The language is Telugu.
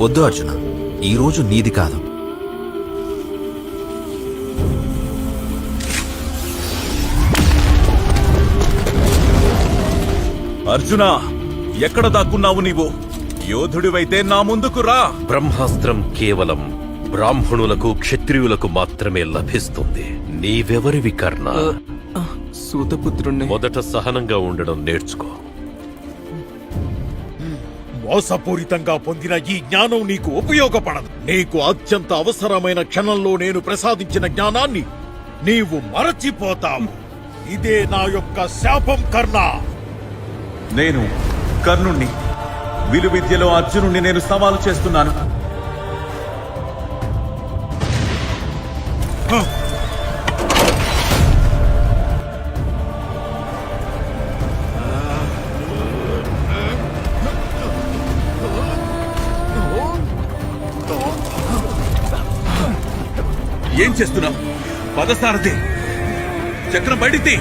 వద్దు అర్జున, ఈ రోజు నీది కాదు. అర్జున, ఎక్కడ దాక్కున్నావు నీవు? యోధుడివైతే నా ముందుకు రా. బ్రహ్మాస్త్రం కేవలం బ్రాహ్మణులకు క్షత్రియులకు మాత్రమే లభిస్తుంది. నీవెవరివి కర్ణ? సూతపుత్రుణ్ణి. మొదట సహనంగా ఉండడం నేర్చుకో. మోసపూరితంగా పొందిన ఈ జ్ఞానం నీకు ఉపయోగపడదు. నీకు అత్యంత అవసరమైన క్షణంలో నేను ప్రసాదించిన జ్ఞానాన్ని నీవు మరచిపోతావు. ఇదే నా యొక్క శాపం కర్ణ. నేను కర్ణుణ్ణి. విలువిద్యలో అర్జునుణ్ణి నేను సవాలు చేస్తున్నాను. ఏం చేస్తున్నావు? పదసారథి, చక్రం బయటికి.